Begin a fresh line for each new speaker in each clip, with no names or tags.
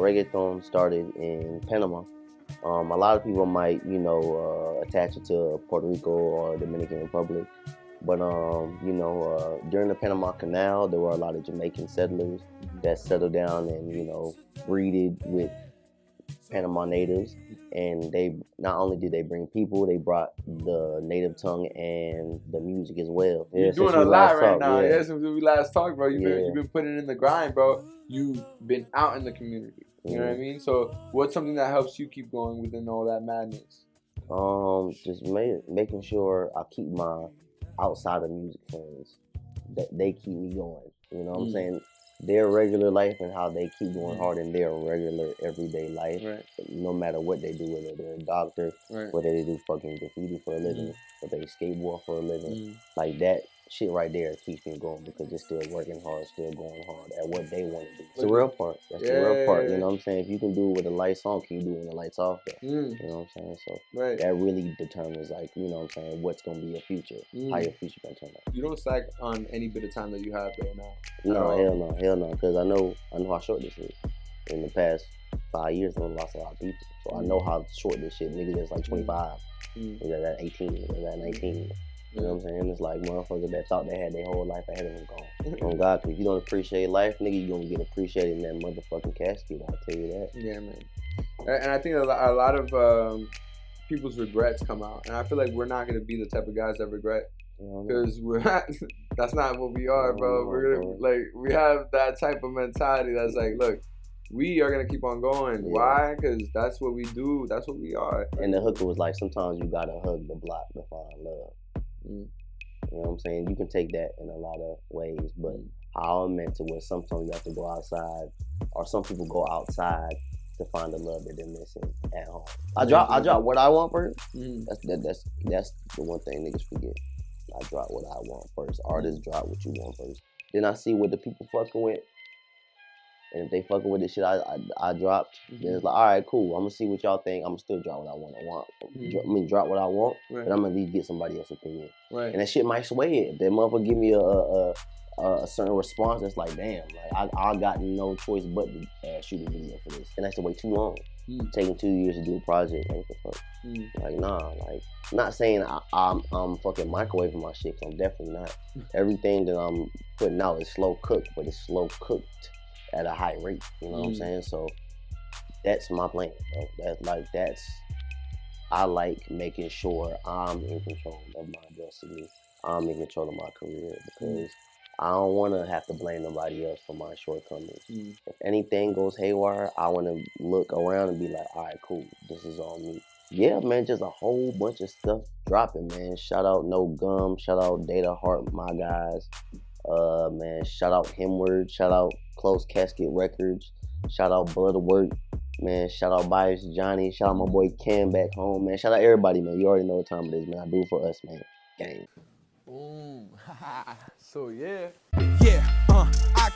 reggaeton started in Panama. A lot of people might, attach it to Puerto Rico or Dominican Republic. But, during the Panama Canal, there were a lot of Jamaican settlers that settled down and, breeded with Panama natives. And they not only did they bring people, they brought the native tongue and the music as well.
You're doing a lot right now. Yeah, since we last talked, bro. You've been putting in the grind, bro. You've been out in the community. You know what I mean? So what's something that helps you keep going within all that madness?
Just making sure I keep my outside of music friends, that they keep me going. You know what I'm saying? Their regular life and how they keep going hard in their regular everyday life, no matter what they do, whether they're a doctor, whether they do fucking graffiti for a living, whether they skateboard for a living, like that shit right there keeps me going because they're still working hard, still going hard at what they want to do. It's the real part. That's the real part. You know what I'm saying? If you can do it with the lights on, can you do it when the lights off? You know what I'm saying? So that really determines, like, you know what I'm saying, what's gonna be your future, how your future gonna turn out.
You don't slack on any bit of time that you have there now.
No, hell no, because I know how short this is. In the past 5 years, I've lost a lot of people, so I know how short this shit. Niggas that's like 25, niggas at 18, niggas at 19. You know what I'm saying? It's like motherfuckers that thought they had their whole life ahead of them gone. Oh God, because if you don't appreciate life, nigga, you gonna get appreciated in that motherfucking casket. I'll tell you that.
Yeah, man. And I think a lot of people's regrets come out, and I feel like we're not gonna be the type of guys that regret, because we're not. That's not what we are, bro. We're gonna we have that type of mentality that's like, look, we are gonna keep on going. Why? Because that's what we do. That's what we are.
And the hooker was like, sometimes you gotta hug the block to find love. You know what I'm saying? You can take that in a lot of ways, but how I'm meant to where sometimes you have to go outside, or some people go outside to find the love that they're missing at home. I drop what I want first. That's the one thing niggas forget. I drop what I want first. Artists drop what you want first. Then I see what the people fucking with. And if they fucking with the shit I dropped, then it's like, all right, cool. I'm gonna see what y'all think. I'm gonna still drop what I want. Drop what I want, but I'm gonna at least get somebody else's opinion. And that shit might sway it. If that motherfucker give me a certain response, it's like, damn, like I got no choice but to shoot a video for this, and that's to wait too long. Taking 2 years to do a project, ain't the fuck. Like, nah, like, not saying I'm fucking microwaving my shit, 'cause I'm definitely not. Everything that I'm putting out is slow cooked, but it's slow cooked at a high rate, you know what I'm saying? So that's my plan, bro. I like making sure I'm in control of my destiny. I'm in control of my career, because I don't want to have to blame nobody else for my shortcomings. If anything goes haywire, I want to look around and be like, all right, cool, this is on me. Yeah, man, just a whole bunch of stuff dropping, man. Shout out No Gum, shout out Datahaart, my guys. Man, shout out Hemward, shout out Close Casket Records, shout out Blood Work, man, shout out Bias Johnny, shout out my boy Cam back home, man. Shout out everybody, man. You already know what time it is, man. I do it for us, man. Gang.
Boom. So
I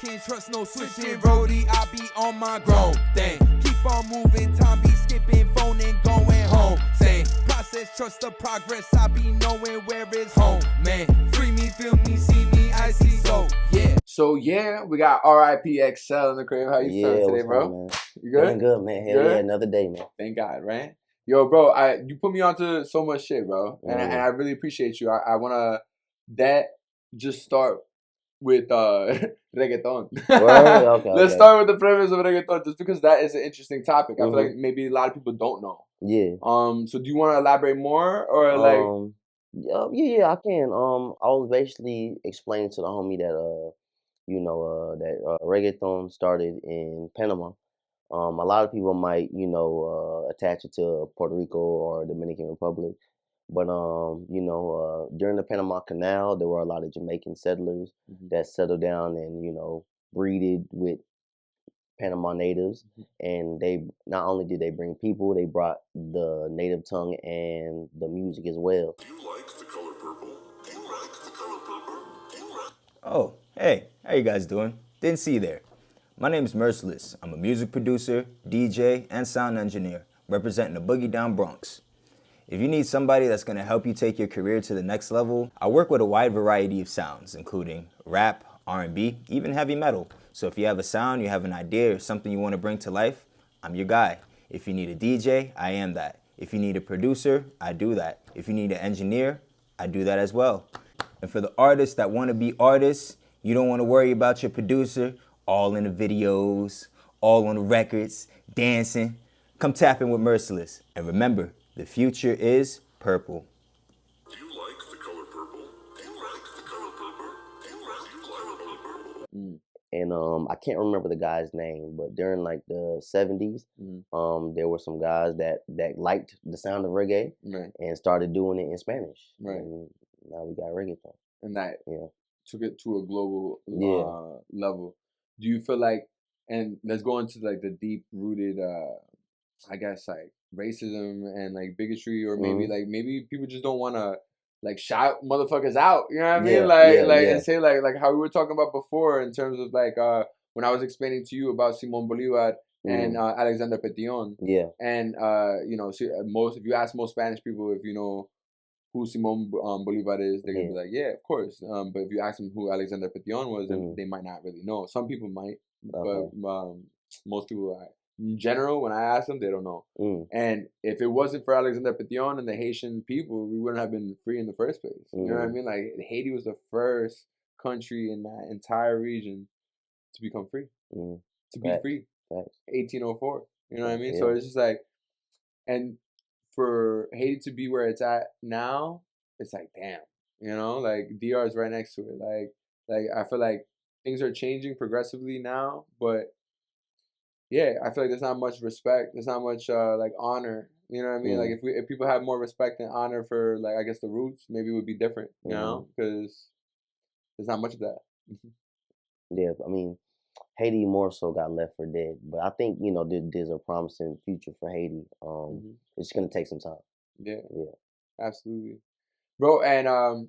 can't trust no switching roadie. I be on my grown thing. Keep on moving, time be skipping, phone and going home. Same process, trust the progress. I be knowing where it's home, man. Free me, feel me, see me, I see.
So we got RIPXL in the crib. How you feeling today, bro?
Man?
You good?
Feeling good, man. Hell yeah, another day, man.
Thank God, right? Yo, bro, you put me onto so much shit, bro, and I really appreciate you. I wanna just start with reggaeton. Let's start with the premise of reggaeton, just because that is an interesting topic. I feel like maybe a lot of people don't know.
Yeah.
So do you want to elaborate more, or like?
Yeah, I can. I was basically explaining to the homie that that reggaeton started in Panama. A lot of people might, attach it to Puerto Rico or Dominican Republic. But, during the Panama Canal, there were a lot of Jamaican settlers that settled down and, breeded with Panama natives. And they not only did they bring people, they brought the native tongue and the music as well.
Do you like the color purple? Do you like the color purple? Do you like...
Oh, hey, how you guys doing? Didn't see you there. My name's Merciless. I'm a music producer, DJ, and sound engineer, representing the Boogie Down Bronx. If you need somebody that's going to help you take your career to the next level, I work with a wide variety of sounds, including rap, R&B, even heavy metal. So if you have a sound, you have an idea, or something you want to bring to life, I'm your guy. If you need a DJ, I am that. If you need a producer, I do that. If you need an engineer, I do that as well. And for the artists that want to be artists, you don't want to worry about your producer, all in the videos, all on the records, dancing. Come tap in with Merciless. And remember, the future is purple.
Do you like the color purple? Do you like the color purple? Do you like the color purple?
And I can't remember the guy's name, but during like the 70s, there were some guys that liked the sound of reggae and started doing it in Spanish. And now we got reggaeton.
And that
Yeah.
took it to a global level. Do you feel like, and let's go into like the deep rooted, I guess like racism and like bigotry, or maybe people just don't want to like shout motherfuckers out, you know what I mean? And say like how we were talking about before in terms of like when I was explaining to you about Simon Bolivar and Alexander Petion.
Yeah.
And you know, if you ask most Spanish people if you know who Simon Bolivar is, they're gonna be like, yeah, of course. But if you ask them who Alexander Petion was, then they might not really know. Some people might, but most people, in general, when I ask them, they don't know. And if it wasn't for Alexander Petion and the Haitian people, we wouldn't have been free in the first place. You know what I mean? Like Haiti was the first country in that entire region to become free, to be free. 1804. You know what I mean? So it's just like, and for Haiti to be where it's at now, it's like, damn, you know, like DR is right next to it. Like I feel like things are changing progressively now, but yeah, I feel like there's not much respect. There's not much like honor. You know what I mean? Like if people had more respect and honor for like I guess the roots, maybe it would be different. You know, because there's not much of that.
Yeah, I mean, Haiti more so got left for dead, but I think you know there's a promising future for Haiti. It's gonna take some time.
Yeah, absolutely, bro. And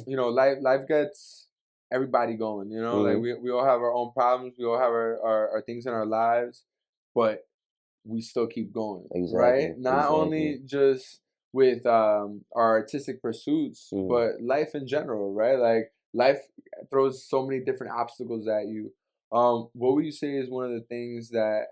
you know, life gets everybody going. You know, like we all have our own problems. We all have our things in our lives, but we still keep going. Right? Not only just with our artistic pursuits, but life in general. Right? Like life throws so many different obstacles at you. What would you say is one of the things that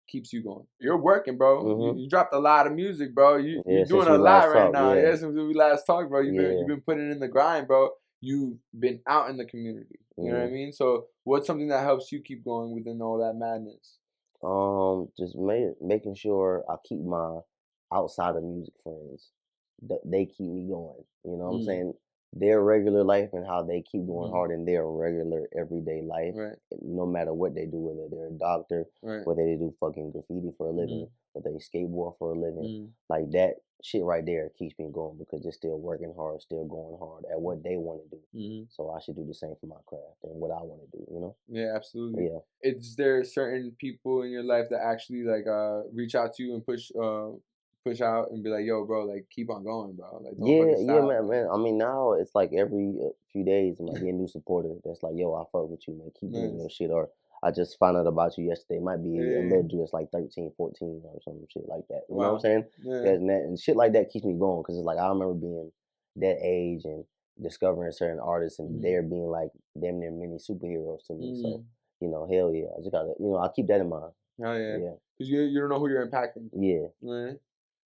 keeps you going? You're working, bro. You dropped a lot of music, bro. You're doing a lot right now. Yeah, since we last talked, bro. You've been putting in the grind, bro. You've been out in the community. You know what I mean? So what's something that helps you keep going within all that madness?
Just making sure I keep my outside of music friends. They keep me going. You know what I'm saying? Their regular life and how they keep going hard in their regular everyday life, no matter what they do, whether they're a doctor, whether they do fucking graffiti for a living, whether they skateboard for a living, like that shit right there keeps me going because they're still working hard, still going hard at what they want to do. So I should do the same for my craft and what I want to do, you know?
Yeah, absolutely.
Yeah.
Is there certain people in your life that actually like reach out to you and push out and be like, yo, bro, like keep on going, bro. Like don't fucking stop,
man. I mean, now it's like every few days I might be a new supporter that's like, yo, I fuck with you, man. Keep doing your shit. Or I just found out about you yesterday. It might be a little dude that's like 13, 14 or some shit like that. You know what I'm saying? And shit like that keeps me going because it's like I remember being that age and discovering certain artists and they're being like damn near mini superheroes to me. So, you know, hell yeah. I just gotta, you know, I'll keep that in mind.
Hell yeah. Because you don't know who you're impacting.
Yeah.
Right?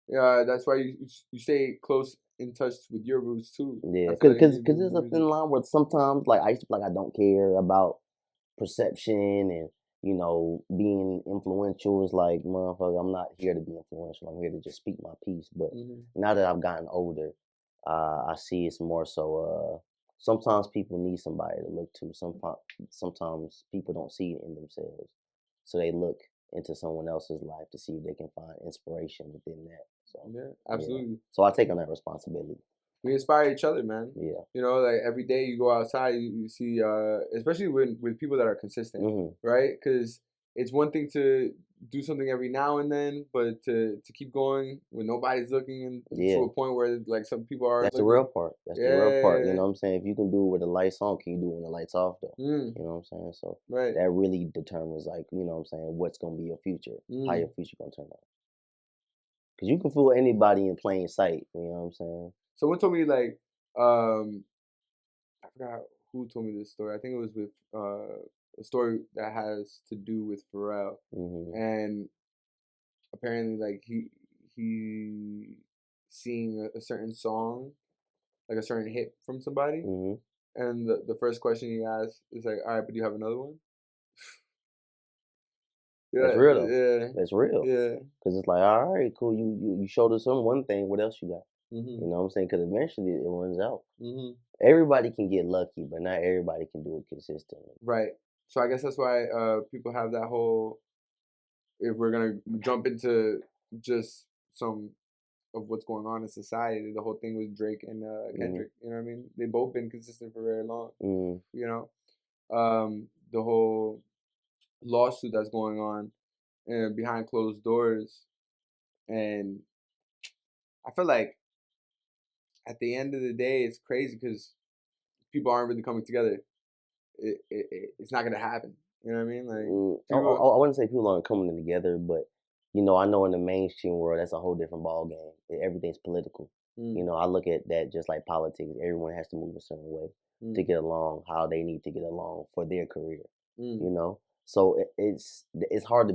Yeah, that's why you stay close in touch with your roots too.
Yeah, because there's a thin line where sometimes like I used to be like I don't care about perception and you know being influential is like motherfucker. I'm not here to be influential. I'm here to just speak my piece. But now that I've gotten older, I see it's more so. Sometimes people need somebody to look to. Sometimes people don't see it in themselves, so they look into someone else's life to see if they can find inspiration within that. So
yeah, absolutely.
Yeah. So I take on that responsibility.
We inspire each other, man.
Yeah.
You know, like every day you go outside, you see, especially with people that are consistent, right? Because it's one thing to do something every now and then, but to keep going when nobody's looking and to a point where like some people are.
That's looking. The real part. That's the real part. You know what I'm saying? If you can do it with the lights on, can you do it when the lights off though? You know what I'm saying? So that really determines like, you know what I'm saying, what's gonna be your future, how your future gonna turn out. Cause you can fool anybody in plain sight. You know what I'm saying?
Someone told me like, I forgot who told me this story. I think it was with a story that has to do with Pharrell. And apparently like he seeing a certain song, like a certain hit from somebody, and the first question he asked is like, all right, but do you have another one? Yeah,
that's real though.
yeah,
That's real.
yeah.
Because it's like, all right, cool. You showed us one thing. What else you got?
Mm-hmm.
You know what I'm saying? Because eventually it runs out.
Mm-hmm.
Everybody can get lucky, but not everybody can do it consistently.
Right. So I guess that's why people have that whole. If we're gonna jump into just some of what's going on in society, the whole thing with Drake and Kendrick. You know what I mean? They've both been consistent for very long. You know, the whole lawsuit that's going on behind closed doors, and I feel like at the end of the day, it's crazy because people aren't really coming together. It's not gonna happen. You know what I mean? Like people,
I wouldn't say people aren't coming together, but you know, I know in the mainstream world that's a whole different ball game. Everything's political. You know, I look at that just like politics. Everyone has to move a certain way to get along, how they need to get along for their career. You know, so it's hard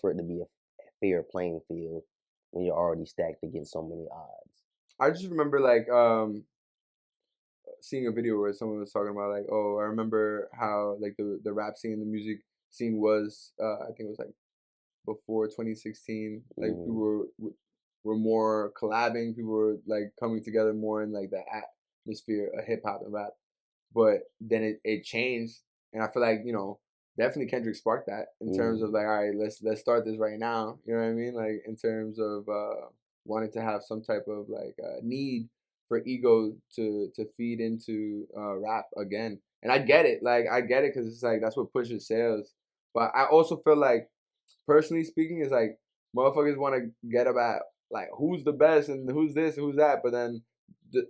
for it to be a fair playing field when you're already stacked against so many odds.
I just remember like seeing a video where someone was talking about like, oh, I remember how like the rap scene, the music scene was, I think it was like before 2016, like people were more collabing, people were like coming together more in like the atmosphere of hip hop and rap. But then it changed, and I feel like, you know, definitely Kendrick sparked that in terms of like, all right, let's start this right now. You know what I mean? Like in terms of wanting to have some type of like need for ego to feed into rap again. And I get it, like I get it, because it's like that's what pushes sales. But I also feel like, personally speaking, it's like motherfuckers want to get about like who's the best and who's this, who's that, but then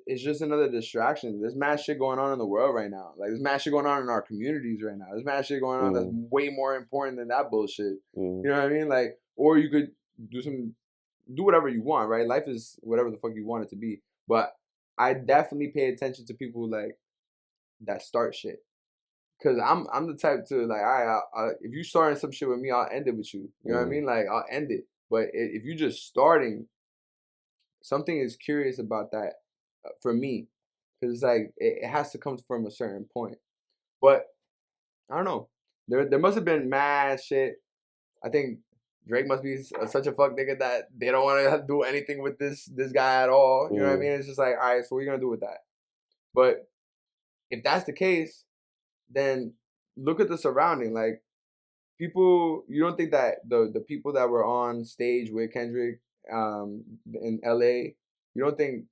it's just another distraction. There's mad shit going on in the world right now. Like there's mad shit going on in our communities right now. There's mad shit going on that's way more important than that bullshit. You know what I mean? Like, or you could do whatever you want, right? Life is whatever the fuck you want it to be. But I definitely pay attention to people like that start shit. Cause I'm the type to like, all right, if you starting some shit with me, I'll end it with you. You know what I mean? Like I'll end it. But if you just starting, something is curious about that for me, because it's like it has to come from a certain point. But I don't know. There must have been mad shit. I think Drake must be such a fuck nigga that they don't want to do anything with this guy at all. You know what I mean? It's just like, all right, so what are you gonna do with that? But if that's the case, then look at the surrounding. Like people, you don't think that the people that were on stage with Kendrick in LA, you don't think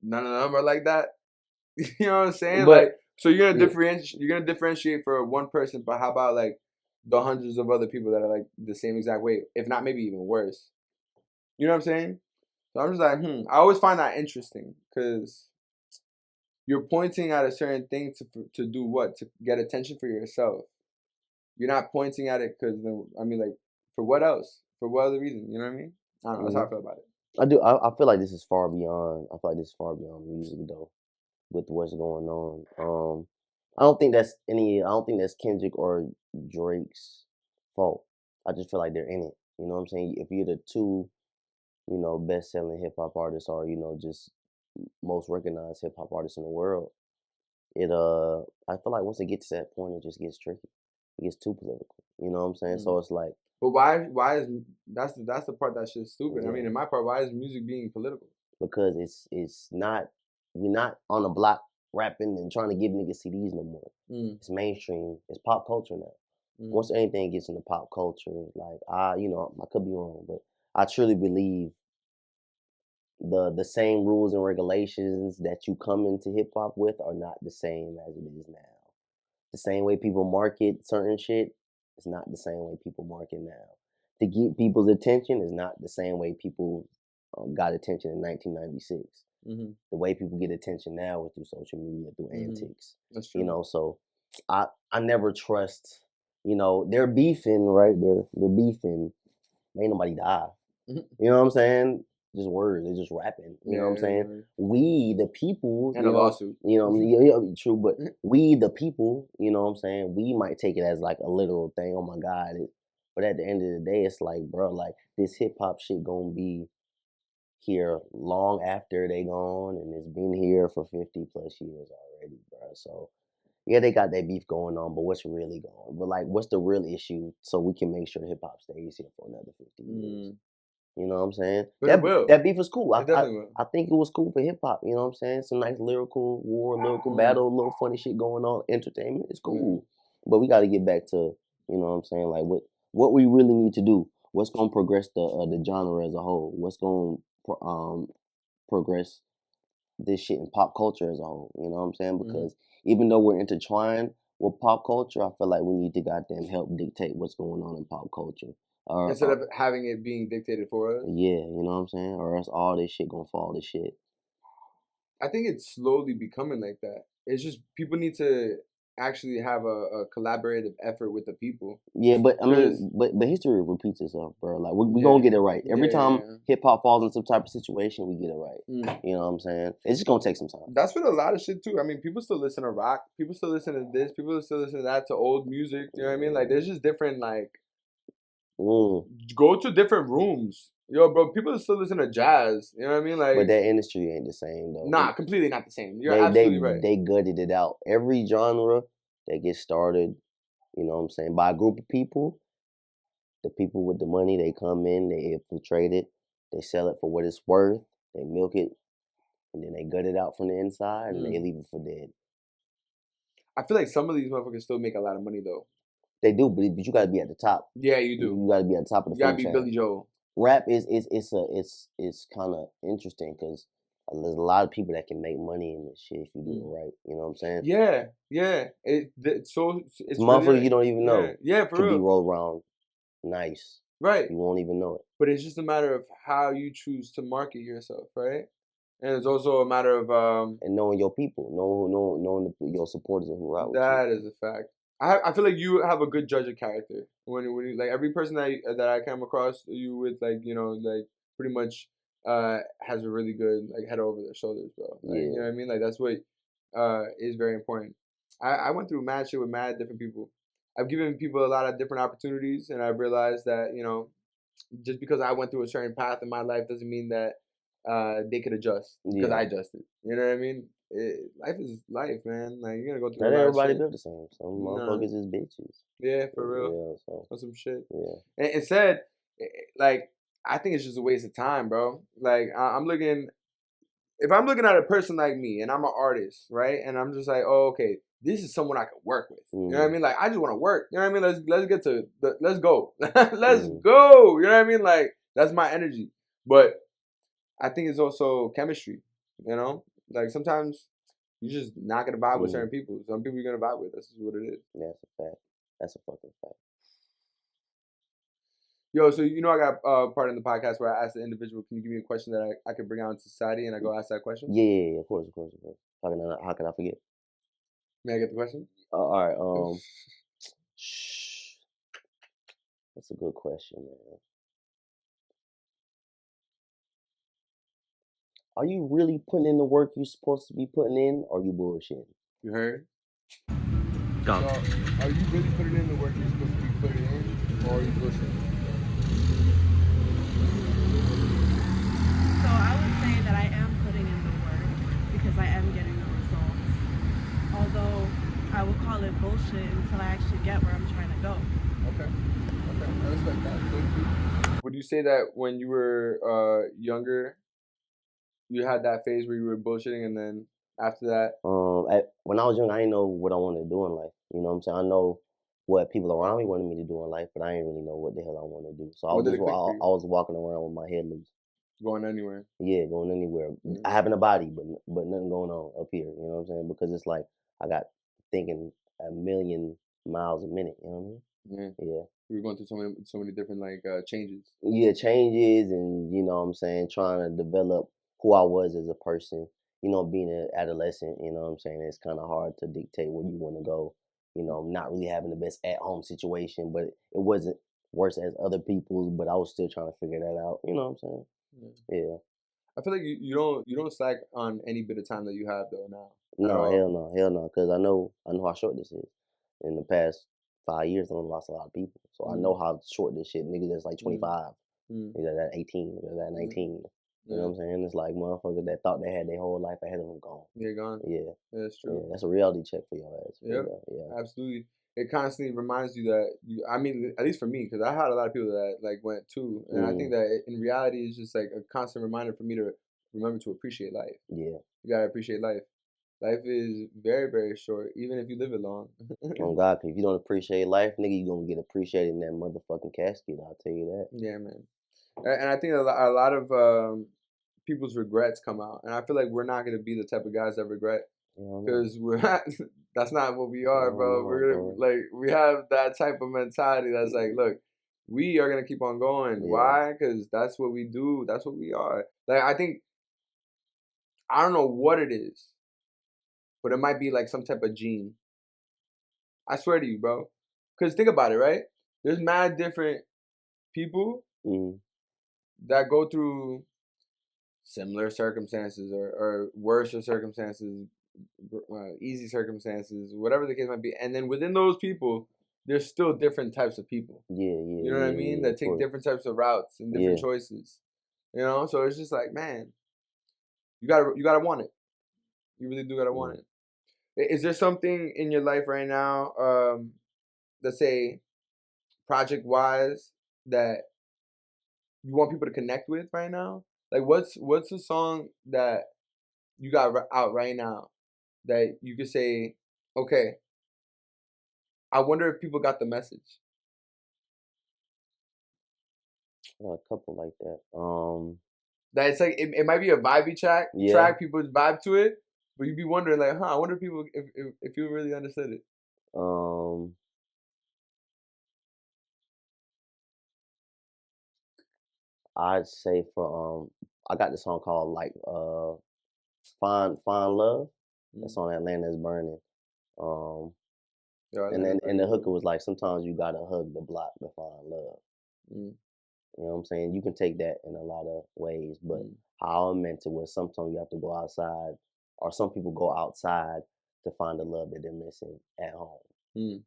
none of them are like that? You know what I'm saying? But, like, so you're gonna differentiate for one person, but how about like the hundreds of other people that are like the same exact way, if not maybe even worse? You know what I'm saying? So I'm just like, I always find that interesting, because you're pointing at a certain thing to do what? To get attention for yourself. You're not pointing at it because, I mean, like, for what else? For what other reason? You know what I mean? I don't know. That's how I feel about it.
I do. I feel like this is far beyond. I feel like this is far beyond music though, with what's going on. I don't think that's Kendrick or Drake's fault. I just feel like they're in it. You know what I'm saying? If you're the two, you know, best-selling hip hop artists, or you know, just most recognized hip hop artists in the world, I feel like once it gets to that point, it just gets tricky. It gets too political. You know what I'm saying? So it's like.
But why is that's the part that's just stupid. I mean, in my part, why is music being political?
Because it's not, we're not on the block rapping and trying to give niggas CDs no more. It's mainstream. It's pop culture now. Once anything gets into pop culture, like I could be wrong, but I truly believe the same rules and regulations that you come into hip hop with are not the same as it is now. The same way people market certain shit, it's not the same way people market now. To get people's attention is not the same way people got attention in 1996. The way people get attention now is through social media, through antics. That's true. You know, so I never trust. You know, they're beefing, right? They're beefing. Ain't nobody die. You know what I'm saying? Just words. They're just rapping. You know what I'm saying? We, the people,
and a lawsuit.
You know, true. But we, the people, you know what I'm saying? We might take it as like a literal thing. Oh my God! But But at the end of the day, it's like, bro, like this hip hop shit gonna be here long after they gone, and it's been here for 50 plus years already, bro. So yeah, they got that beef going on, but what's really going on? But like, what's the real issue so we can make sure hip hop stays here for another 50 years? You know what I'm saying?
But it will.
That beef was cool.
It definitely will.
I think it was cool for hip hop. You know what I'm saying? Some nice lyrical battle, a little funny shit going on, entertainment. It's cool. But we got to get back to, you know what I'm saying? Like what we really need to do. What's gonna progress the genre as a whole? What's gonna progress this shit in pop culture as a whole? You know what I'm saying? Because even though we're intertwined with pop culture, I feel like we need to goddamn help dictate what's going on in pop culture.
Instead of having it being dictated for us.
Yeah, you know what I'm saying? Or else all this shit gonna fall to shit.
I think it's slowly becoming like that. It's just people need to actually have a collaborative effort with the people.
Yeah, but I mean, but history repeats itself, bro. Like we gonna get it right. Every time hip hop falls in some type of situation, we get it right. You know what I'm saying? It's just gonna take some time.
That's with a lot of shit too. I mean, people still listen to rock. People still listen to this. People still listen to that, to old music. You know what I mean? Like there's just different like. Go to different rooms. Yo, bro, people still listen to jazz. You know what I mean? Like,
but that industry ain't the same though.
Nah, completely not the same. You're absolutely right.
They gutted it out. Every genre that gets started, you know what I'm saying, by a group of people, the people with the money, they come in, they infiltrate it, they sell it for what it's worth, they milk it, and then they gut it out from the inside, and they leave it for dead.
I feel like some of these motherfuckers still make a lot of money though.
They do, but you gotta be at the top.
Yeah, you do.
You gotta be at the top of the food chain.
You gotta be Billy Joel.
Rap is kind of interesting because there's a lot of people that can make money in this shit if you do it right. You know what I'm saying?
Yeah. It's
motherfuckers really, you don't even know.
Yeah, for real.
Could be rolled around nice.
Right.
You won't even know it.
But it's just a matter of how you choose to market yourself, right? And it's also a matter of
and knowing your people, knowing your supporters and who are out with you.
That is a fact. I feel like you have a good judge of character when you, like every person that I come across you with, like, you know, like pretty much has a really good like head over their shoulders, bro. Like, you know what I mean? Like that's what is very important. I went through mad shit with mad different people. I've given people a lot of different opportunities, and I've realized that, you know, just because I went through a certain path in my life doesn't mean that they could adjust because I adjusted. You know what I mean? Life is life, man. Like you're gonna go through.
Not everybody built the same. Some motherfuckers is bitches.
Yeah, for real. Yeah, so. Some shit.
Yeah.
And it said, like, I think it's just a waste of time, bro. Like I'm looking. If I'm looking at a person like me and I'm an artist, right? And I'm just like, oh, okay, this is someone I can work with. You know what I mean? Like I just want to work. You know what I mean? Let's get to let's go. Let's go. You know what I mean? Like that's my energy. But I think it's also chemistry. You know? Like sometimes you're just not gonna vibe with certain people. Some people you're gonna vibe with. That's just what it is.
Yeah, that's a fact. That's a fucking fact.
Yo, so you know I got part in the podcast where I ask the individual, can you give me a question that I could bring out into society, and I go ask that question?
Yeah, of course. How can I forget?
May I get the question?
All right. That's a good question, man. Are you really putting in the work you're supposed to be putting in, or are you bullshitting?
You heard?
Go.
So, are you really putting in the work you're supposed to be putting in, or are you bullshitting?
So I would say that I am putting in the work because I am getting the results. Although I would call it bullshit until I actually get where I'm trying to go.
Okay. I respect that. Would you say that when you were younger, you had that phase where you were bullshitting, and then after that?
When I was young, I didn't know what I wanted to do in life. You know what I'm saying? I know what people around me wanted me to do in life, but I didn't really know what the hell I wanted to do. So I was walking around with my head loose.
Going anywhere?
Yeah, going anywhere. I having a body, but nothing going on up here. You know what I'm saying? Because it's like I got thinking a million miles a minute. You know what I mean? Yeah.
You were going through so many different like changes.
Yeah, changes, and you know what I'm saying, trying to develop who I was as a person. You know, being an adolescent, you know what I'm saying, it's kind of hard to dictate where you want to go. You know, not really having the best at-home situation, but it wasn't worse as other people's, but I was still trying to figure that out. You know what I'm saying? Yeah.
I feel like you don't slack on any bit of time that you have though now.
No, hell no, because I know how short this is. In the past 5 years, I done lost a lot of people. So I know how short this shit. Niggas that's like 25, niggas that 18, niggas that 19. You know what I'm saying? It's like motherfuckers that thought they had their whole life ahead of them gone.
They're gone.
Yeah.
That's true.
Yeah, that's a reality check for your ass.
Yeah, absolutely. It constantly reminds you that I mean, at least for me, because I had a lot of people that like went too, and I think that in reality, it's just like a constant reminder for me to remember to appreciate life.
Yeah.
You gotta appreciate life. Life is very, very short, even if you live it long.
Oh God, if you don't appreciate life, nigga, you gonna get appreciated in that motherfucking casket. I'll tell you that.
Yeah, man. And I think a lot of people's regrets come out, and I feel like we're not gonna be the type of guys that regret, because we're not. That's not what we are, bro. We're gonna like we have that type of mentality that's like, look, we are gonna keep on going. Why? Because that's what we do. That's what we are. Like I don't know what it is, but it might be like some type of gene. I swear to you, bro. Because think about it, right? There's mad different people that go through similar circumstances or worse circumstances, easy circumstances, whatever the case might be. And then within those people, there's still different types of people. You know what I mean? That take different types of routes and different choices. You know? So it's just like, man, you gotta want it. You really do gotta want it. Is there something in your life right now, let's say project wise, that you want people to connect with right now? Like what's a song that you got out right now that you could say, okay, I wonder if people got the message?
A couple like that.
That it's like it might be a vibey track, people vibe to it, but you'd be wondering like, I wonder if people if you really understood it.
I'd say for I got this song called like Find Love. That song Atlanta is burning. And then the hooker was like, sometimes you gotta hug the block to find love. You know what I'm saying? You can take that in a lot of ways, but how I meant it was sometimes you have to go outside, or some people go outside to find the love that they're missing at home. Yeah,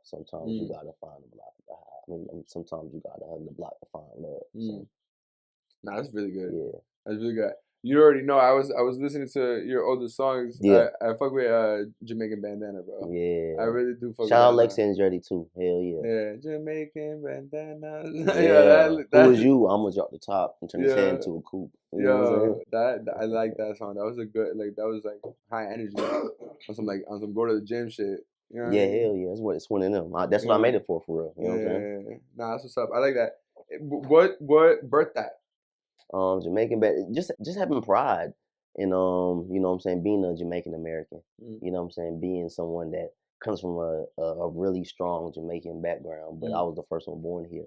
sometimes you gotta find the block to hide. I mean, sometimes you gotta hug the block to find love. So.
Nah, that's really good.
Yeah,
that's really good. You already know. I was listening to your older songs.
Yeah,
I fuck with Jamaican Bandana, bro.
Yeah,
I really do fuck.
Shout out Lexi and Jetty too. Hell yeah.
Yeah, Jamaican Bandana.
Yeah. Who was you? I'm gonna drop the top and turn his head into a coupe. You know what I'm
that I like that song. That was a good that was like high energy on some go to the gym shit. You know what I mean?
Hell yeah. It's one of them. That's what I made it for real. You know what I'm saying?
Nah, that's what's up. I like that. What birthed that?
Jamaican, just having pride in you know what I'm saying, being a Jamaican American. You know what I'm saying, being someone that comes from a really strong Jamaican background, but I was the first one born here.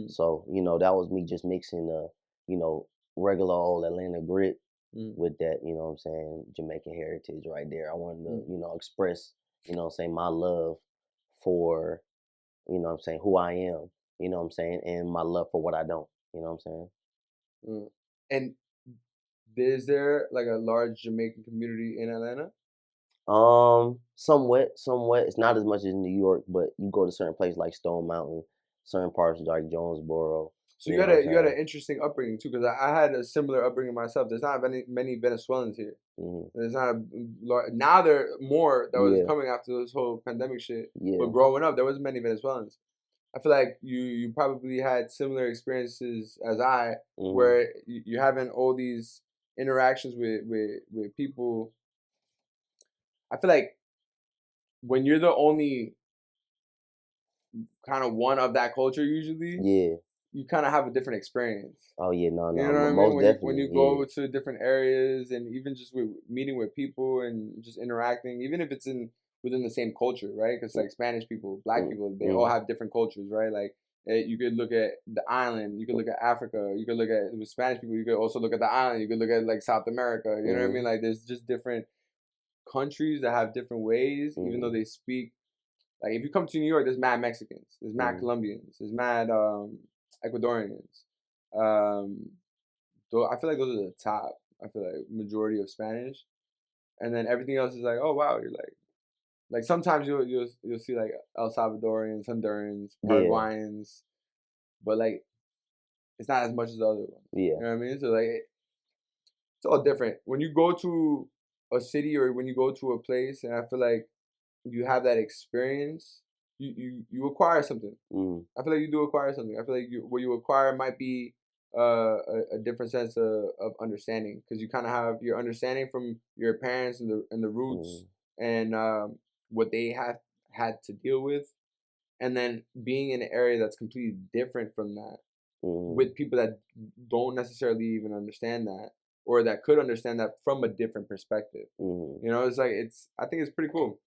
So you know that was me just mixing you know, regular old Atlanta grit with that, you know what I'm saying, Jamaican heritage right there. I wanted to you know express, you know what I'm saying, my love for, you know what I'm saying, who I am, you know what I'm saying, and my love for what I don't, you know what I'm saying.
And is there like a large Jamaican community in Atlanta?
Somewhat. It's not as much as New York, but you go to certain places like Stone Mountain, certain parts like Jonesboro.
So you got an interesting upbringing too, because I had a similar upbringing myself. There's not many Venezuelans here. There's not now there are more that was coming after this whole pandemic shit. But growing up, there wasn't many Venezuelans. I feel like you probably had similar experiences as I, where you're having all these interactions with people. I feel like when you're the only kind of one of that culture, usually, you kind of have a different experience.
Oh yeah, no,
you know what I mean?
Most definitely.
When you go to different areas, and even just with meeting with people and just interacting, even if it's within the same culture, right? Because like Spanish people, Black people, they all have different cultures, right? Like you could look at the island, you could look at Africa, you could look at with Spanish people, you could also look at the island, you could look at like South America. You know what I mean? Like there's just different countries that have different ways, even though they speak. Like if you come to New York, there's mad Mexicans, there's mad Colombians, there's mad Ecuadorians. I feel like those are the top. I feel like majority of Spanish, and then everything else is like, oh wow, you're like Like sometimes you'll see like El Salvadorians, Hondurans, Paraguayans, but like it's not as much as the other ones.
Yeah.
You know what I mean? So like it's all different. When you go to a city or when you go to a place, and I feel like you have that experience, you acquire something. I feel like you do acquire something. I feel like what you acquire might be a different sense of understanding, because you kind of have your understanding from your parents and the roots and what they have had to deal with, and then being in an area that's completely different from that with people that don't necessarily even understand that, or that could understand that from a different perspective. You know, it's like I think it's pretty cool.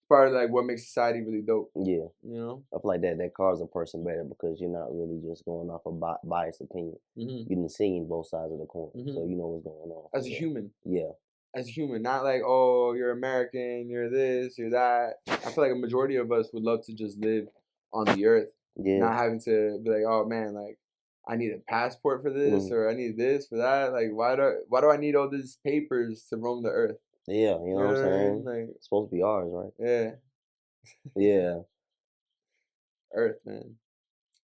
Part of like what makes society really dope.
Yeah.
You know?
I feel like that cars a person better, because you're not really just going off of biased opinion. You done seen both sides of the coin, so you know what's going on.
As a human.
Yeah.
As a human, not like, oh, you're American, you're this, you're that. I feel like a majority of us would love to just live on the earth, not having to be like, oh man, like I need a passport for this, or I need this for that. Like, why do I need all these papers to roam the earth?
Yeah, you know what I'm saying?
Like,
it's supposed to be ours, right?
Yeah.
Yeah.
Earth, man.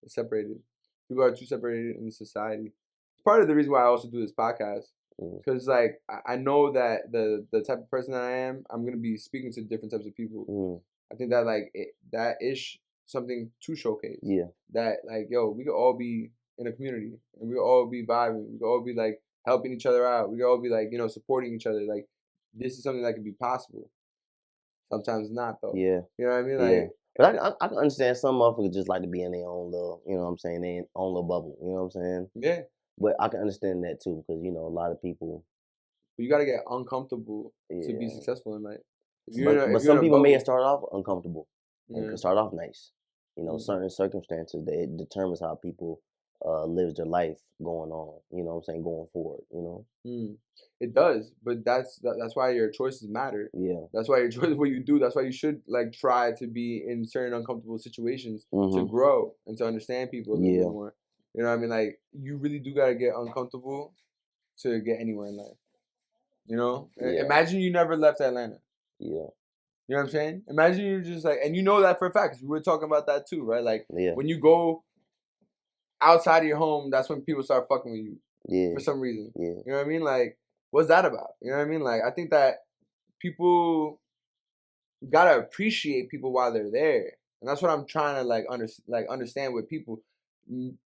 It's separated. People are too separated in society. It's part of the reason why I also do this podcast. Because like I know that the type of person that I am, I'm gonna be speaking to different types of people. I think that like that is something to showcase. Yeah. That like, yo, we could all be in a community, and we could all be vibing. We could all be like helping each other out. We could all be like, you know, supporting each other. Like, this is something that could be possible. Sometimes not though. Yeah. You know what I mean? Like,
but I can understand some motherfuckers just like to be in their own little, you know what I'm saying, their own little bubble. You know what I'm saying? Yeah. But I can understand that too, because you know a lot of people.
But you gotta get uncomfortable to be successful in life.
But some people may start off uncomfortable and can start off nice. You know, certain circumstances that determines how people lives their life going on. You know what I'm saying, going forward. You know.
It does, but that's why your choices matter. Yeah. That's why your choices, what you do. That's why you should like try to be in certain uncomfortable situations to grow and to understand people a little bit more. You know what I mean? Like, you really do gotta get uncomfortable to get anywhere in life. You know? Imagine you never left Atlanta. Yeah. You know what I'm saying? Imagine you just like, and you know that for a fact, because we were talking about that too, right? Like, when you go outside of your home, that's when people start fucking with you. Yeah. For some reason. Yeah. You know what I mean? Like, what's that about? You know what I mean? Like, I think that people gotta appreciate people while they're there. And that's what I'm trying to like understand with people.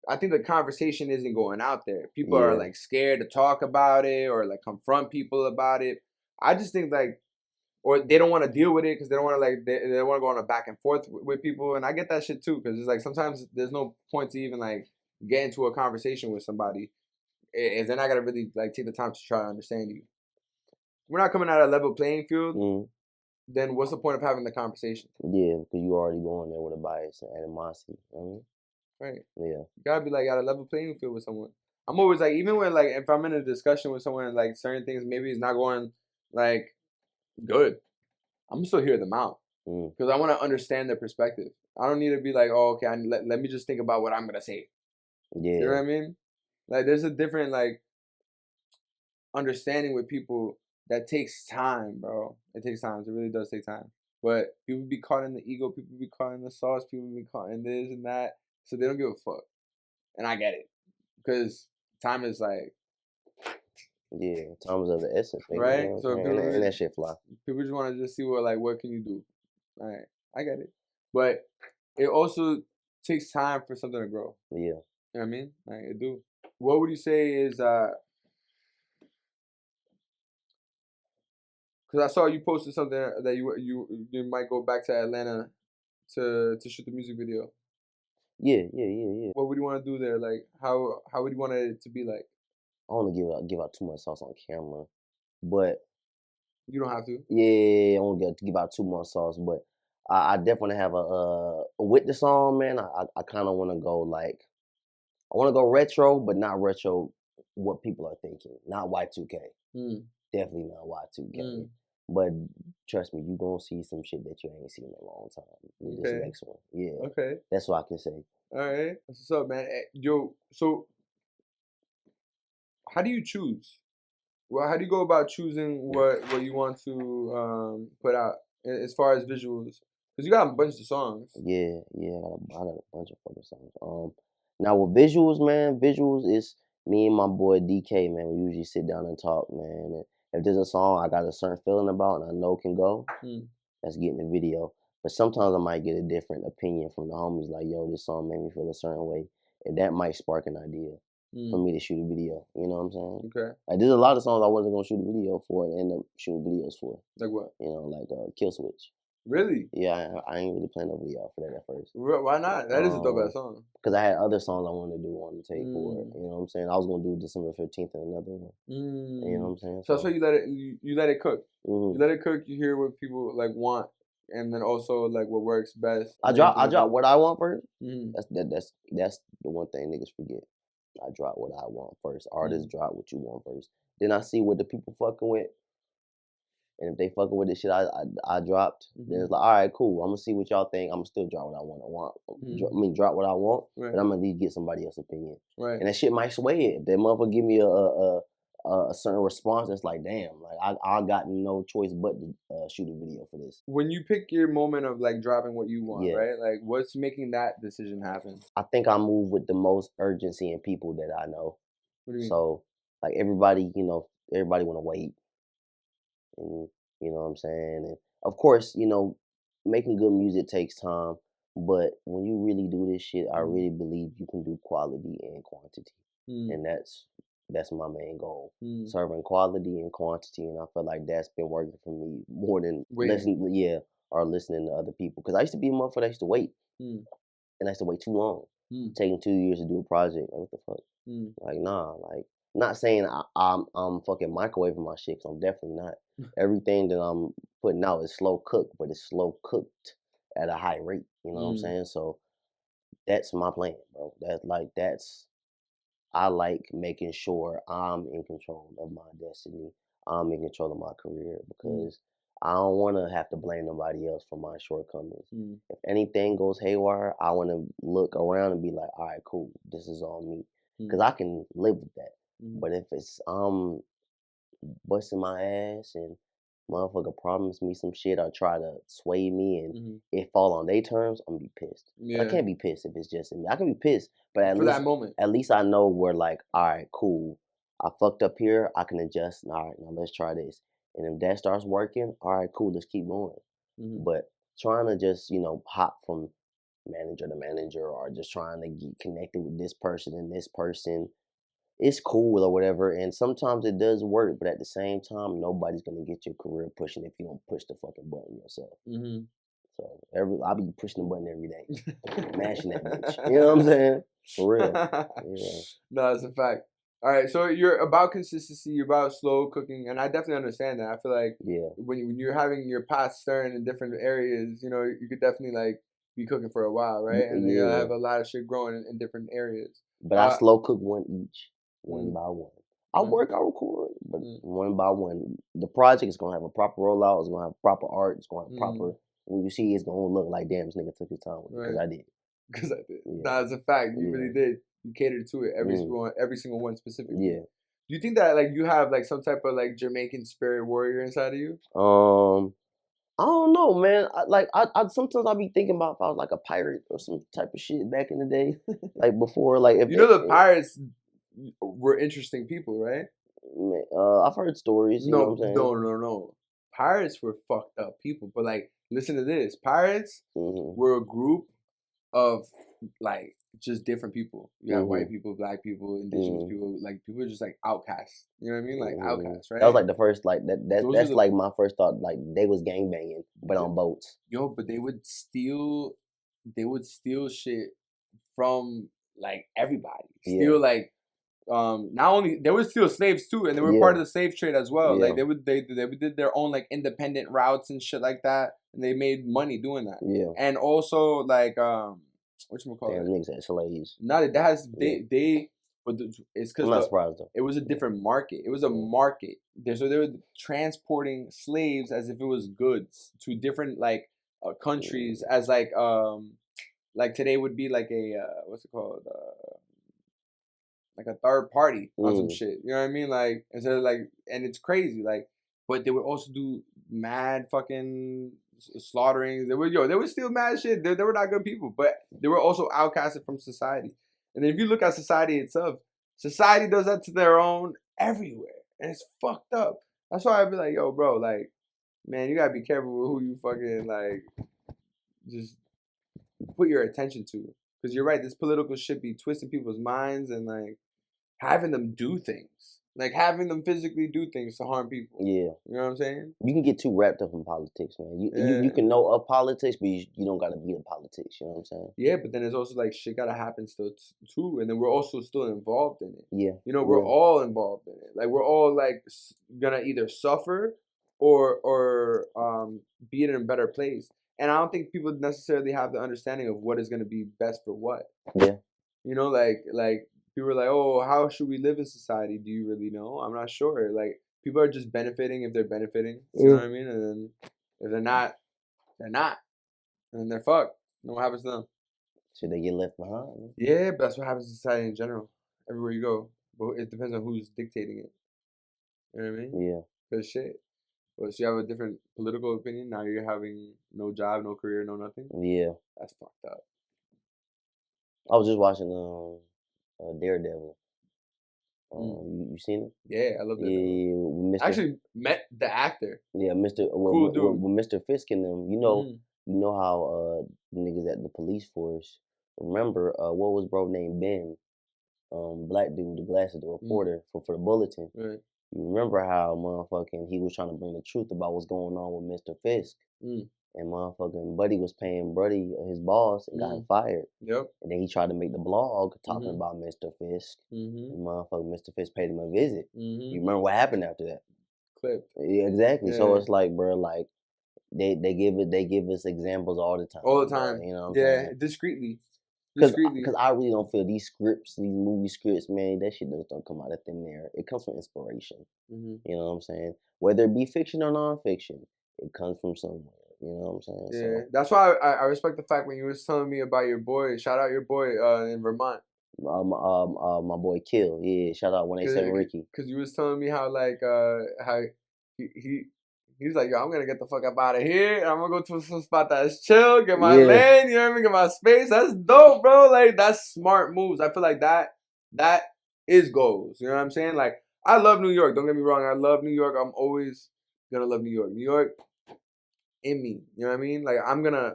I think the conversation isn't going out there. People are like scared to talk about it or like confront people about it. I just think like, or they don't want to deal with it because they don't want to like they don't want to go on a back and forth with people. And I get that shit too, because it's like sometimes there's no point to even like get into a conversation with somebody if they're not gonna really like take the time to try to understand you. We're not coming at a level playing field. Then what's the point of having the conversation?
Yeah, because you already going there with a bias and animosity. You know what I mean?
Right. Yeah. You gotta be like at a level playing field with someone. I'm always like, even when like if I'm in a discussion with someone and like certain things maybe it's not going like good, I'm still hear them out because I want to understand their perspective. I don't need to be like, oh, okay, let me just think about what I'm gonna say. Yeah. You know what I mean? Like, there's a different like understanding with people that takes time, bro. It takes time. It really does take time. But people be caught in the ego. People be caught in the sauce. People be caught in this and that. So they don't give a fuck. And I get it. Because time is like...
Yeah, time is of the essence.
Right?
You know
so people
and that shit fly.
People just want to just see what can you do. All right. I get it. But it also takes time for something to grow. Yeah. You know what I mean? Like, it do. What would you say is... Because I saw you posted something that you might go back to Atlanta to shoot the music video.
Yeah.
What would you want to do there? Like, how would you want it to be like?
I don't want to give out too much sauce on camera, but
you don't have to.
Yeah, I don't want to give out too much sauce, but I definitely have with the song, man. I kind of want to go like, I want to go retro, but not retro what people are thinking, not Y2K. Definitely not Y2K. But trust me, you gonna see some shit that you ain't seen in a long time with this next one. Yeah. Okay. That's what I can say.
All right. What's up, man? Yo, so how do you choose? Well, how do you go about choosing what you want to put out as far as visuals? Because you got a bunch of songs.
Yeah, I got a bunch of fucking songs. Now with visuals, man, visuals is me and my boy DK, man. We usually sit down and talk, man. And if there's a song I got a certain feeling about and I know can go, that's getting the video. But sometimes I might get a different opinion from the homies, like, yo, this song made me feel a certain way, and that might spark an idea for me to shoot a video. You know what I'm saying?
Okay.
Like, there's a lot of songs I wasn't gonna shoot a video for and end up shooting videos for.
Like what?
You know, like Kill Switch.
Really?
Yeah, I ain't really playing no video for that at first.
Why not? That is a dope ass song.
Because I had other songs I wanted to do on the tape for it. You know what I'm saying? I was gonna do December 15th and another one. You know what I'm saying?
So that's why you let it cook. You let it cook. You hear what people like want, and then also like what works best.
I drop what I want first. That's the one thing niggas forget. I drop what I want first. Artists drop what you want first. Then I see what the people fucking with. And if they fucking with the shit I dropped, then it's like, all right, cool. I'm gonna see what y'all think. I'm gonna still drop what I want. Drop what I want, but I'm gonna at least get somebody else's opinion.
Right.
And that shit might sway it. If that motherfucker give me a certain response, it's like, damn, like I got no choice but to shoot a video for this.
When you pick your moment of like dropping what you want, right? Like, what's making that decision happen?
I think I move with the most urgency in people that I know.
What do you mean?
So, like everybody wanna wait. And you know what I'm saying? And of course, making good music takes time. But when you really do this shit, I really believe you can do quality and quantity. And that's my main goal. Serving quality and quantity. And I feel like that's been working for me more than listening to other people. Because I used to be a motherfucker that used to wait. And I used to wait too long. Taking 2 years to do a project. Like, what the fuck? Like, nah, like, not saying I'm fucking microwaving my shit, because I'm definitely not. Everything that I'm putting out is slow cooked, but it's slow cooked at a high rate. You know what I'm saying? So that's my plan, bro. I like making sure I'm in control of my destiny. I'm in control of my career, because I don't want to have to blame nobody else for my shortcomings. If anything goes haywire, I want to look around and be like, all right, cool, this is on me. Because I can live with that. But if it's busting my ass and motherfucker promise me some shit or try to sway me and it fall on their terms, I'm gonna be pissed. I can't be pissed if it's just in me. I can be pissed, but at least I know where, like, all right, cool, I fucked up here, I can adjust. All right, now let's try this. And if that starts working, all right, cool, let's keep going. But trying to just, hop from manager to manager, or just trying to get connected with this person and this person, it's cool or whatever, and sometimes it does work, but at the same time, nobody's gonna get your career pushing if you don't push the fucking button yourself. So I'll be pushing the button every day, mashing that bitch. You know what I'm saying? For real. Yeah.
No, that's a fact. All right, so you're about consistency, you're about slow cooking, and I definitely understand that. I feel like when you're having your pot stirring in different areas, you could definitely like be cooking for a while, right? And you have a lot of shit growing in different areas.
But I slow cook one each. One by one. I record, but one by one. The project is gonna have a proper rollout. It's gonna have proper art. It's gonna have proper. When you see, it's gonna look like, damn, this nigga took his time with it, because I did.
Because I did. Yeah. That's a fact. You really did. You catered to it. Every single one specifically. Yeah. Do you think that like you have like some type of like Jamaican spirit warrior inside of you?
I don't know, man. I sometimes I be thinking about if I was like a pirate or some type of shit back in the day, like before, like if
the pirates were interesting people, right?
I've heard stories. You know what I'm saying?
No. Pirates were fucked up people, but like, listen to this: pirates were a group of like just different people. You have white people, black people, indigenous people. Like people are just like outcasts. You know what I mean? Like outcasts, right?
That was like the first that's like my first thought. Like they was gangbanging, but on boats.
Yo, but they would steal shit from like everybody. Steal like. Not only they would steal slaves too, and they were part of the slave trade as well. Like they did their own like independent routes and shit like that, and they made money doing that. Yeah, and also like whatchamacallit?
Niggas had slaves.
But it's because
I'm not surprised though.
It was a different market. It was a market. So they were transporting slaves as if it was goods to different like countries as like today would be like a what's it called? Like a third party on some shit. You know what I mean? Like, instead of like, and it's crazy. Like, but they would also do mad fucking slaughtering. They were still mad shit. They were not good people, but they were also outcasted from society. And if you look at society itself, society does that to their own everywhere, and it's fucked up. That's why I'd be like, yo, bro, like, man, you gotta be careful with who you fucking like. Just put your attention to, because you're right. This political shit be twisting people's minds and like having them do things. Like having them physically do things to harm people.
Yeah.
You know what I'm saying?
You can get too wrapped up in politics, man. You can know of politics, but you don't gotta be in politics. You know what I'm saying?
Yeah, but then there's also like shit gotta happen still too, and then we're also still involved in it.
Yeah.
You know, we're all involved in it. Like we're all like gonna either suffer or be in a better place. And I don't think people necessarily have the understanding of what is gonna be best for what.
Yeah.
You know, like people are like, oh, how should we live in society? Do you really know? I'm not sure. Like, people are just benefiting if they're benefiting. You know what I mean? And then if they're not, they're not. And then they're fucked. You know what happens to them?
Should they get left behind?
Yeah, but that's what happens in society in general. Everywhere you go. But it depends on who's dictating it. You know what I mean?
Yeah.
Because shit. Well, so you have a different political opinion. Now you're having no job, no career, no nothing.
Yeah.
That's fucked up.
I was just watching Daredevil. You seen it?
Yeah, I love that.
Yeah,
I actually met the actor.
Yeah,
Cool dude.
With Mr. Fisk and them. You know how the niggas at the police force. Remember what was bro named Ben? Black dude with the glasses, the reporter for the bulletin.
Right.
You remember how motherfucking he was trying to bring the truth about what's going on with Mr. Fisk. And motherfucking Buddy was paying Buddy, his boss, and got him fired.
Yep.
And then he tried to make the blog talking about Mr. Fisk. And motherfucking Mr. Fisk paid him a visit. You remember what happened after that?
Clip.
Yeah, exactly.
Yeah.
So it's like, bro, like they give us examples all the time.
All the time.
Bro, you know what I'm saying?
Discreetly.
Because I really don't feel these scripts, these movie scripts, man, that shit just don't come out of thin air. It comes from inspiration. You know what I'm saying? Whether it be fiction or nonfiction, it comes from somewhere. You know what I'm saying?
Yeah,
so,
that's why I respect the fact when you was telling me about your boy. Shout out your boy in Vermont.
My boy Kill. Yeah, shout out 187 Ricky.
Because you was telling me how like how he's like, yo, I'm gonna get the fuck up out of here and I'm gonna go to some spot that's chill, get my land, you know what I mean, get my space. That's dope, bro. Like that's smart moves. I feel like that is goals. You know what I'm saying? Like I love New York. Don't get me wrong. I love New York. I'm always gonna love New York. New York in me. You know what I mean? Like I'm gonna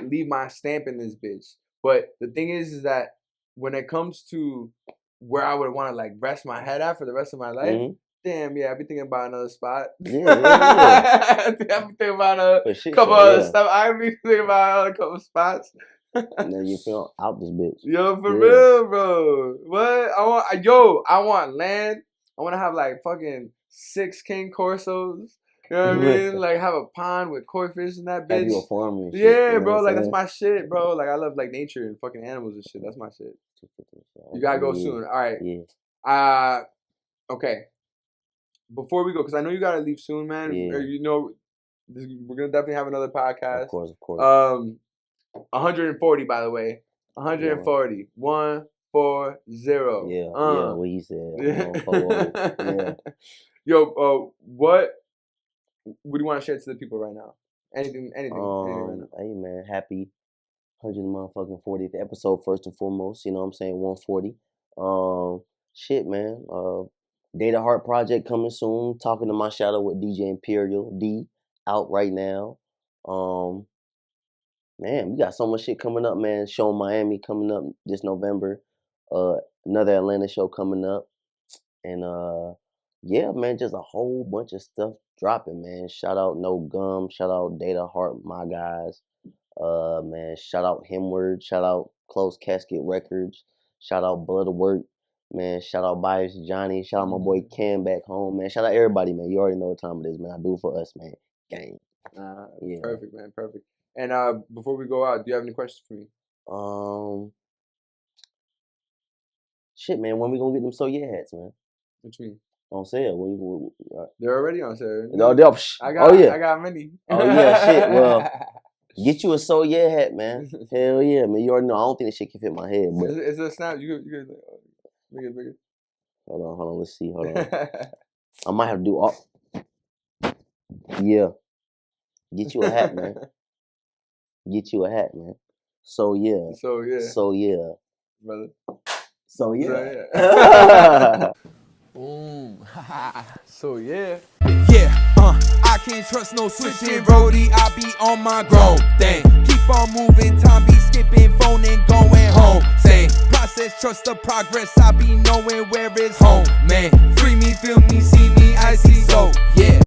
leave my stamp in this bitch. But the thing is that when it comes to where I would want to like rest my head at for the rest of my life, damn, yeah, I be thinking about another spot. I be thinking about a couple other stuff. I be thinking about a couple spots.
And then you feel out this bitch.
Yo, for real, bro. What? I want land. I want to have like fucking 6 King Corsos. You know what I mean? Like have a pond with koi fish in that bitch.
Have you a farm and shit,
yeah,
you know
bro. Like
saying?
that's my shit, bro. Like I love like nature and fucking animals and shit. That's my shit. You gotta go soon. All right.
Yeah.
Okay. Before we go, because I know you gotta leave soon, man.
Yeah.
You know, we're gonna definitely have another podcast.
Of course.
140, by the way. 140. 140.
Yeah. What he said. Yeah.
Yo, what do you want to share to the people right now? Anything right now.
Hey man, happy 140th episode first and foremost. You know what I'm saying? 140. Shit, man. Datahaart project coming soon. Talking to my shadow with DJ Imperial D out right now. Man, we got so much shit coming up, man. Show in Miami coming up this November. Another Atlanta show coming up. And yeah, man, just a whole bunch of stuff dropping, man. Shout out No Gum, shout out Datahaart, my guys. Man, shout out Hemward, shout out Close Casket Records, shout out Blood of Work, man. Shout out Bias Johnny, shout out my boy Cam back home, man. Shout out everybody, man. You already know what time it is, man. I do it for us, man. Gang. Yeah.
Perfect, man. Perfect. And before we go out, do you have any questions for me?
Shit, man. When we gonna get them So Yeah hats, man?
What you mean?
On sale.
They're already on sale.
No, I
got many.
Oh yeah, shit. Well, get you a So Yeah hat, man. Hell yeah, man. You already know. I don't think this shit can fit my head, but
it's a snap. You can make it bigger.
Hold on. Let's see. Hold on. I might have to do all. Yeah. Get you a hat, man. Get you a hat, man. So yeah.
Brother.
So yeah.
Boom. So yeah.
I can't trust no switching roadie, I be on my grown thing. Keep on moving, time be skipping, phone and going home. Same process, trust the progress, I be knowing where it's home. Man, free me, feel me, see me, I see so, yeah.